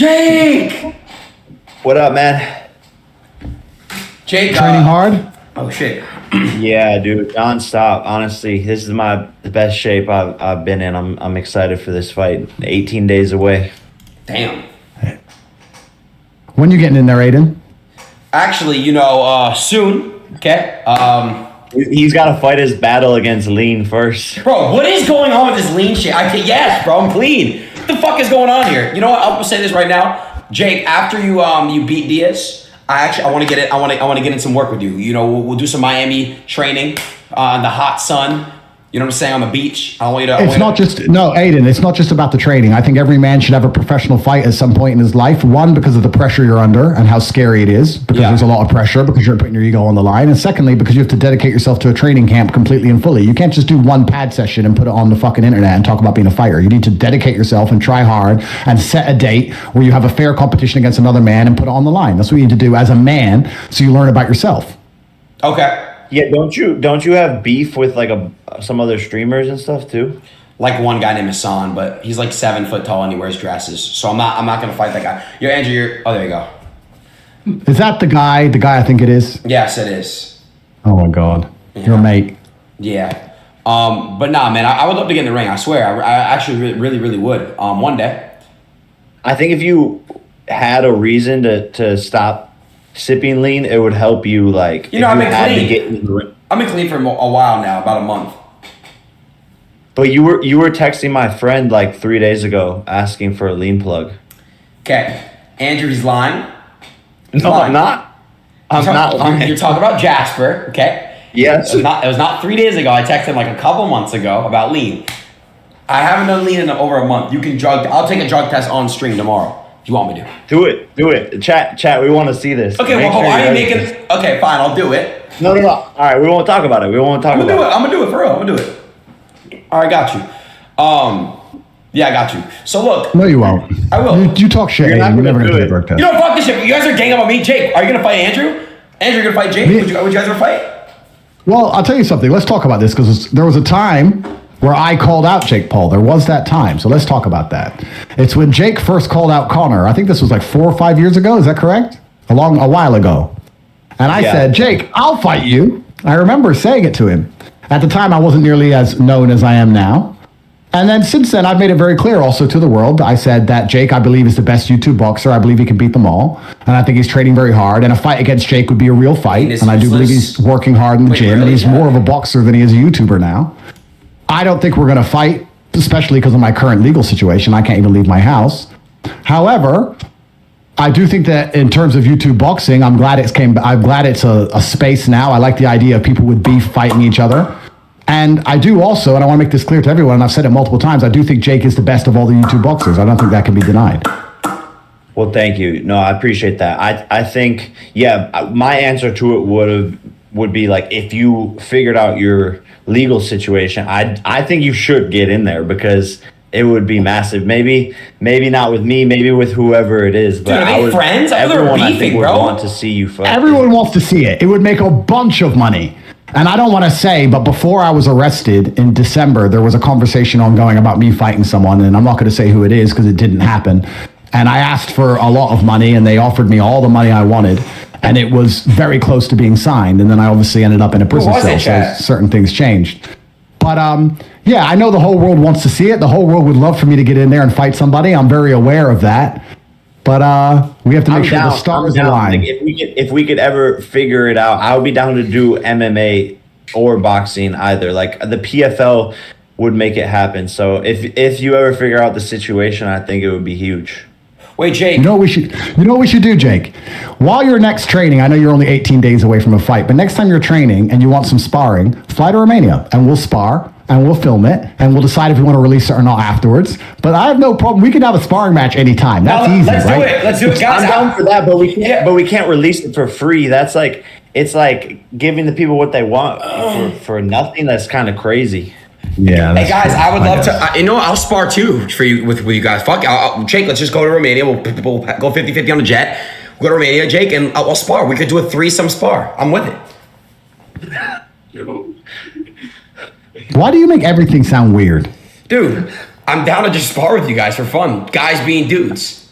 Jake! What up, man? Jake, Training hard? Oh shit. Yeah, dude, nonstop. Honestly, this is the best shape I've been in. I'm excited for this fight. 18 days away. Damn. When you getting in there, Aiden? Actually, soon. Okay. He's got to fight his battle against lean first. Bro, what is going on with this lean shit? Yes, bro, I'm clean. What the fuck is going on here? You know what? I'll say this right now, Jake. After you beat Diaz, I want to get it. I want to get in some work with you. We'll do some Miami training in the hot sun. You know what I'm saying, on the beach. Aiden, it's not just about the training. I think every man should have a professional fight at some point in his life. One, because of the pressure you're under and how scary it is, because there's a lot of pressure, because you're putting your ego on the line. And secondly, because you have to dedicate yourself to a training camp completely and fully. You can't just do one pad session and put it on the fucking internet and talk about being a fighter. You need to dedicate yourself and try hard and set a date where you have a fair competition against another man and put it on the line. That's what you need to do as a man, so you learn about yourself. Okay. Yeah, don't you have beef with like some other streamers and stuff too? Like one guy named Hassan, but he's like 7 foot tall and he wears dresses. So I'm not gonna fight that guy. Andrew, oh, there you go. Is that the guy I think it is? Yes, it is. Oh my God. Yeah. Your mate. Yeah. But nah, man, I would love to get in the ring. I swear. I actually really, really would. One day. I think if you had a reason to stop sipping lean, it would help you. Like, I've been clean. I've been clean for a while now, about a month. But you were texting my friend like 3 days ago asking for a lean plug. Okay, Andrew's lying. No, I'm not. I'm not lying. You're talking about Jasper, okay? Yes. It was not 3 days ago. I texted him like a couple months ago about lean. I haven't done lean in over a month. I'll take a drug test on stream tomorrow. If you want me to. Do it. Chat, we want to see this. Okay, why are you making... Okay, fine, I'll do it. No. All right, we won't talk about it. I'm going to do it. I'm going to do it, for real. I'm going to do it. All right, got you. Yeah, I got you. So look. No, you won't. I will. You talk shit. You're never going to do a drug test. Fuck this shit. You guys are ganging up on me. Jake, are you going to fight Andrew? Andrew, you're going to fight Jake? Would you guys ever fight? Well, I'll tell you something. Let's talk about this, because there was a time where I called out Jake Paul. There was that time. So let's talk about that. It's when Jake first called out Connor. I think this was like 4 or 5 years ago. Is that correct? A while ago. And I said, Jake, I'll fight you. I remember saying it to him. At the time, I wasn't nearly as known as I am now. And then since then, I've made it very clear also to the world. I said that Jake, I believe, is the best YouTube boxer. I believe he can beat them all. And I think he's training very hard. And a fight against Jake would be a real fight. And I do believe he's working hard in the gym. Really? And he's more of a boxer than he is a YouTuber now. I don't think we're going to fight, especially because of my current legal situation. I can't even leave my house. However, I do think that in terms of YouTube boxing, I'm glad it's a space now. I like the idea of people with beef fighting each other. And I do also, and I want to make this clear to everyone, and I've said it multiple times, I do think Jake is the best of all the YouTube boxers. I don't think that can be denied. Well, thank you. No, I appreciate that. I think, my answer to it would be like, if you figured out your legal situation, I think you should get in there, because it would be massive. Maybe not with me, maybe with whoever it is. But dude, are they friends? Everyone I think would want to see you fight. Everyone wants to see it. It would make a bunch of money. And I don't want to say, but before I was arrested in December, there was a conversation ongoing about me fighting someone, and I'm not going to say who it is because it didn't happen. And I asked for a lot of money, and they offered me all the money I wanted, and it was very close to being signed. And then I obviously ended up in a prison cell, so certain things changed. But I know the whole world wants to see it. The whole world would love for me to get in there and fight somebody. I'm very aware of that. But we have to make sure the stars align. Like, if we could ever figure it out, I would be down to do MMA or boxing either. Like, the PFL would make it happen. So if you ever figure out the situation, I think it would be huge. Wait, Jake. You know what we should do, Jake? While you're next training, I know you're only 18 days away from a fight, but next time you're training and you want some sparring, fly to Romania and we'll spar and we'll film it and we'll decide if we want to release it or not afterwards. But I have no problem. We can have a sparring match anytime. That's easy, let's right? Let's do it, guys. I'm down for that, but we can't release it for free. That's like, it's like giving the people what they want for nothing. That's kind of crazy. Yeah. Hey guys, I would love to. I'll spar too for you with you guys. Fuck, Jake. Let's just go to Romania. We'll go 50-50 on the jet. We'll go to Romania, Jake, and I'll spar. We could do a threesome spar. I'm with it. Why do you make everything sound weird? Dude, I'm down to just spar with you guys for fun. Guys being dudes.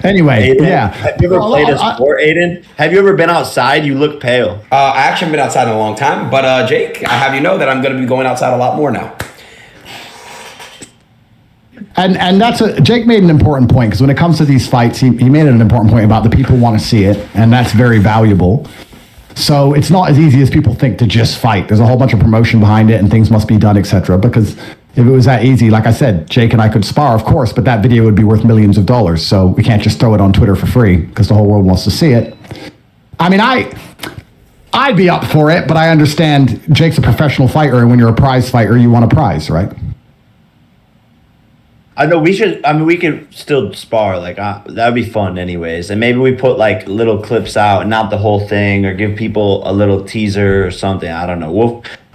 Anyway, Aiden, yeah. Have you ever played a sport, Aiden? Have you ever been outside? You look pale. I actually haven't been outside in a long time, but Jake, I have you know that I'm going to be going outside a lot more now. And Jake made an important point, because when it comes to these fights, he made an important point about the people want to see it, and that's very valuable. So it's not as easy as people think to just fight. There's a whole bunch of promotion behind it, and things must be done, etc. Because if it was that easy, like I said, Jake and I could spar, of course, but that video would be worth millions of dollars. So we can't just throw it on Twitter for free because the whole world wants to see it. I mean, I'd be up for it, but I understand Jake's a professional fighter, and when you're a prize fighter, you want a prize, right? I know we should. I mean, we could still spar. Like that'd be fun, anyways. And maybe we put like little clips out, not the whole thing, or give people a little teaser or something. I don't know.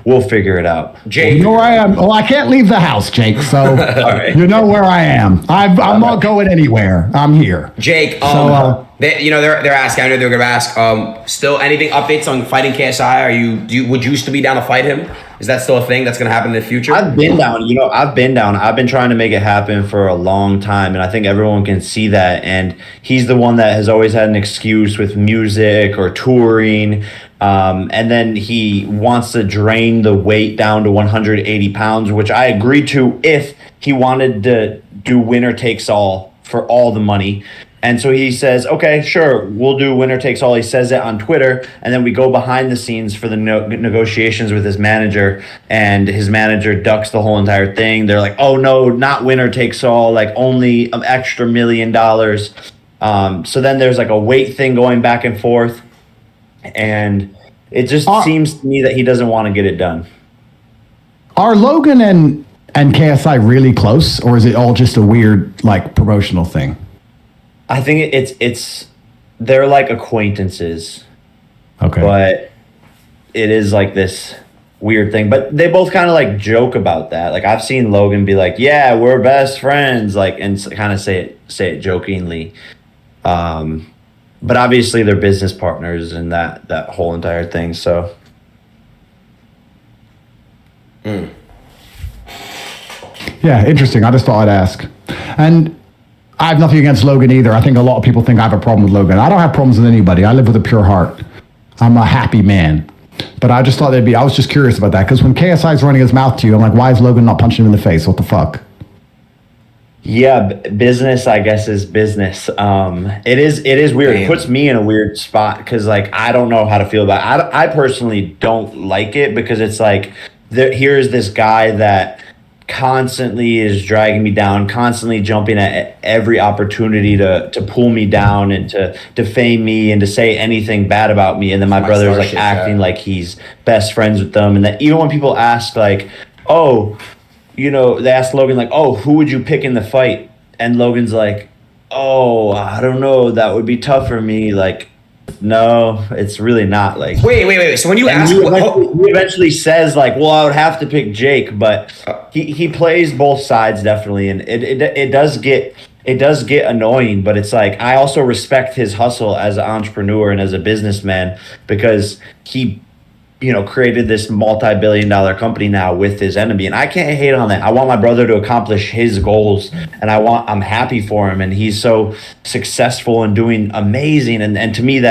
We'll figure it out. Jake, you know where I am. Well, I can't leave the house, Jake. So right. You know where I am. I'm not going anywhere. I'm here. Jake, they're asking. I know they're going to ask. Still, anything updates on fighting KSI? Would you still be down to fight him? Is that still a thing that's going to happen in the future? I've been down. I've been down. I've been trying to make it happen for a long time, and I think everyone can see that. And he's the one that has always had an excuse with music or touring. And then he wants to drain the weight down to 180 pounds, which I agree to if he wanted to do winner takes all for all the money. And so he says, okay, sure, we'll do winner takes all. He says it on Twitter, and then we go behind the scenes for the negotiations with his manager, and his manager ducks the whole entire thing. They're like, oh, no, not winner takes all, like only an extra $1 million. So then there's like a weight thing going back and forth, and it just seems to me that he doesn't want to get it done. Are Logan and KSI really close, or is it all just a weird like promotional thing? I think it's they're like acquaintances. Okay. But it is like this weird thing. But they both kind of like joke about that. Like I've seen Logan be like, "Yeah, we're best friends," like, and kind of say it jokingly. But obviously they're business partners and that whole entire thing. So. Yeah, interesting. I just thought I'd ask. And I have nothing against Logan either. I think a lot of people think I have a problem with Logan. I don't have problems with anybody. I live with a pure heart. I'm a happy man. But I just thought I was just curious about that, because when KSI's running his mouth to you, I'm like, why is Logan not punching him in the face? What the fuck? Yeah, business, I guess, is business. It is weird. Damn. It puts me in a weird spot because, like, I don't know how to feel about it. I personally don't like it because it's like, here's this guy that constantly is dragging me down, constantly jumping at every opportunity to pull me down and to defame me and to say anything bad about me. And then my brother's like acting like he's best friends with them. And that even when people ask like, oh, they asked Logan like, oh, who would you pick in the fight? And Logan's like, oh, I don't know. That would be tough for me. Like, no, it's really not. Like, wait. So when you ask, he eventually says like, well, I would have to pick Jake, but he plays both sides definitely, and it does get annoying. But it's like I also respect his hustle as an entrepreneur and as a businessman because he, created this multi-billion-dollar company now with his enemy, and I can't hate on that. I want my brother to accomplish his goals, and I'm happy for him, and he's so successful and doing amazing, and to me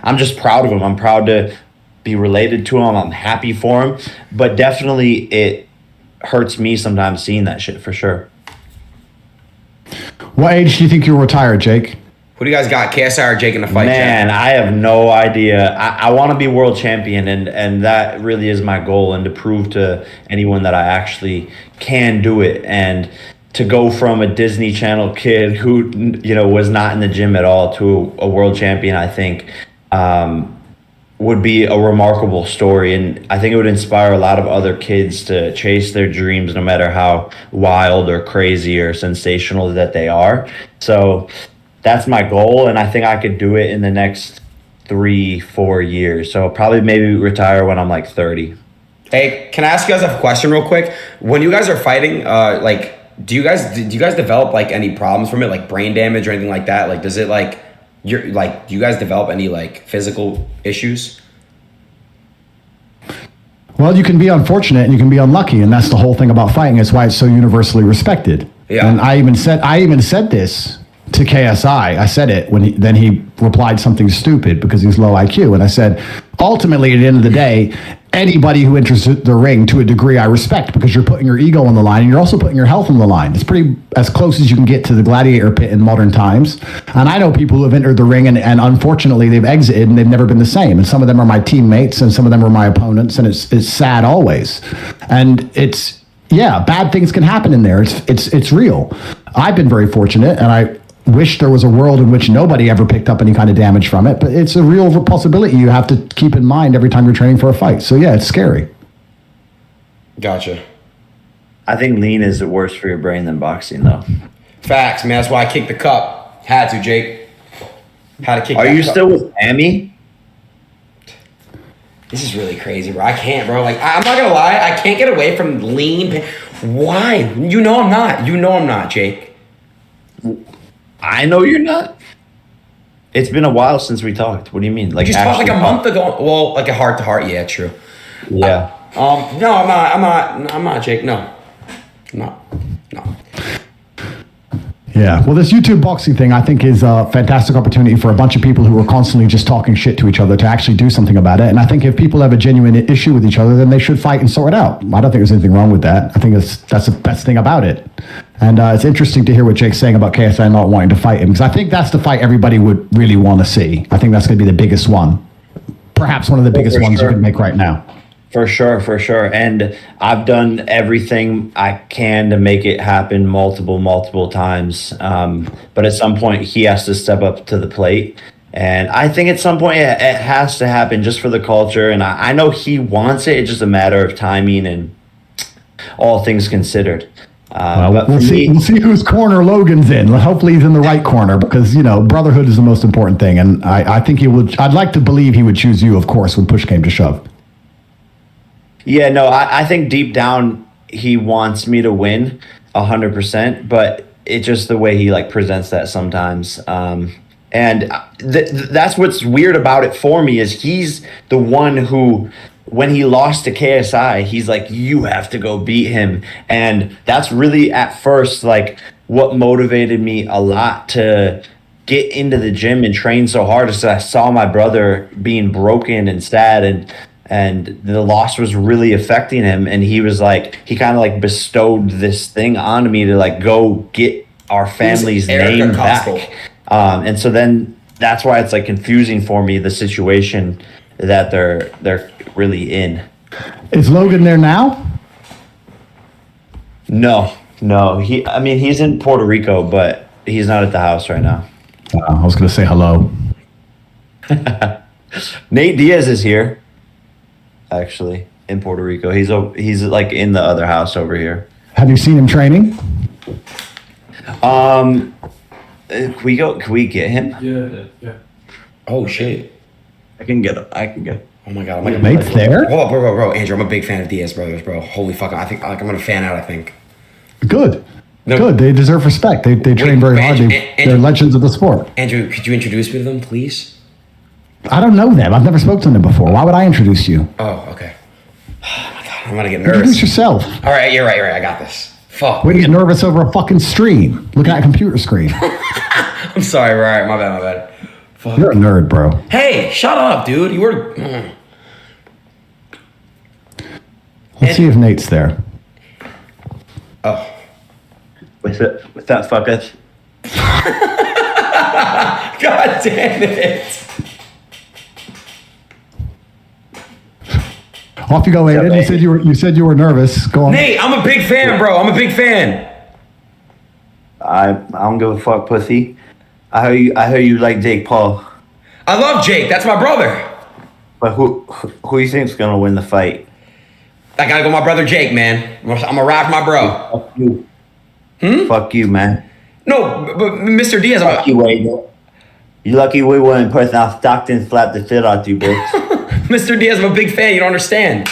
I'm just proud of him. I'm proud to be related to him. I'm happy for him, but definitely it hurts me sometimes seeing that shit for sure. What age do you think you'll retire, Jake? Who do you guys got, KSI or Jake in the fight? Man, I have no idea. I want to be world champion, and that really is my goal, and to prove to anyone that I actually can do it. And to go from a Disney Channel kid who, was not in the gym at all to a world champion, I think would be a remarkable story. And I think it would inspire a lot of other kids to chase their dreams, no matter how wild or crazy or sensational that they are. So that's my goal, and I think I could do it in the next 3-4 years. So probably maybe retire when I'm like 30. Hey, can I ask you guys a question real quick? When you guys are fighting, do you guys develop like any problems from it, like brain damage or anything like that? Like, does it do you guys develop any like physical issues? Well, you can be unfortunate and you can be unlucky, and that's the whole thing about fighting. It's why it's so universally respected. Yeah. And I even said this to KSI. I said it when then he replied something stupid because he's low IQ. And I said, ultimately, at the end of the day, anybody who enters the ring to a degree I respect, because you're putting your ego on the line and you're also putting your health on the line. It's pretty as close as you can get to the gladiator pit in modern times. And I know people who have entered the ring and unfortunately they've exited and they've never been the same. And some of them are my teammates and some of them are my opponents, and it's sad always. And it's, yeah, bad things can happen in there. It's real. I've been very fortunate, and I wish there was a world in which nobody ever picked up any kind of damage from it, but it's a real possibility you have to keep in mind every time you're training for a fight. So yeah, it's scary. Gotcha. I think lean is worse for your brain than boxing, though. Facts, man. That's why I kicked the cup. Had to, Jake. Had to kick. Are you cup. still with Amy? This is really crazy, bro. I can't, bro. Like, I'm not gonna lie. I can't get away from lean. Why? You know I'm not. You know I'm not, Jake. I know you're not. It's been a while since we talked. What do you mean? Like, You just talked like a actually month ago. Well, like a heart to heart. Yeah, true. Yeah. No, I'm not, Jake. No. No. Yeah, well, this YouTube boxing thing, I think, is a fantastic opportunity for a bunch of people who are constantly just talking shit to each other to actually do something about it. And I think if people have a genuine issue with each other, then they should fight and sort it out. I don't think there's anything wrong with that. I think that's the best thing about it. And it's interesting to hear what Jake's saying about KSI not wanting to fight him, because I think that's the fight everybody would really want to see. I think that's going to be the biggest one. Perhaps one of the biggest ones you can make right now. For sure. And I've done everything I can to make it happen multiple times. But at some point, he has to step up to the plate. And I think at some point it has to happen just for the culture. And I know he wants it. It's just a matter of timing and all things considered. But we'll see whose corner Logan's in. Hopefully he's in the right corner, because, brotherhood is the most important thing. And I think I'd like to believe he would choose you, of course, when push came to shove. Yeah, no, I think deep down he wants me to win 100%, but it's just the way he presents that sometimes. And that's what's weird about it for me, is he's the one who, when he lost to KSI, he's like, you have to go beat him. And that's really at first what motivated me a lot to get into the gym and train so hard, is that I saw my brother being broken and sad, and the loss was really affecting him. And he was he kind of bestowed this thing on me to go get our family's name back. And so then that's why it's confusing for me, the situation that they're really in. Is Logan there now? No. He's in Puerto Rico, but he's not at the house right now. I was going to say hello. Nate Diaz is here. Actually, in Puerto Rico, he's in the other house over here. Have you seen him training? Can we get him? Yeah. Oh shit. I can get him. Oh my god. I'm Nate's there. Hold up, bro. Andrew, I'm a big fan of Diaz brothers, bro. Holy fuck. I think I'm gonna fan out. I think. Good. No. Good. They deserve respect. They train very hard. They're legends of the sport. Andrew, could you introduce me to them, please? I don't know them. I've never spoken to them before. Why would I introduce you? Oh, okay. Oh my god, I'm gonna get nervous. Introduce yourself. All right, you're right. I got this. Fuck. Way to get nervous over a fucking stream, looking at a computer screen. I'm sorry. All right, my bad. Fuck. You're a nerd, bro. Hey, shut up, dude. You were. Let's see if Nate's there. Oh. With that fucker. God damn it. Off you go, Aiden. You said you were nervous. Go on. Nate, I'm a big fan, bro. I'm a big fan. I don't give a fuck, pussy. I heard you like Jake Paul. I love Jake. That's my brother. But who you think's gonna win the fight? I gotta go, my brother Jake, man. I'm gonna ride my bro. Fuck you. Fuck you, man. No, but Mr. Diaz, Fuck you, Wade. You lucky we weren't in person. Stockton slapped the shit out you, bitch. Mr. Diaz, I'm a big fan. You don't understand.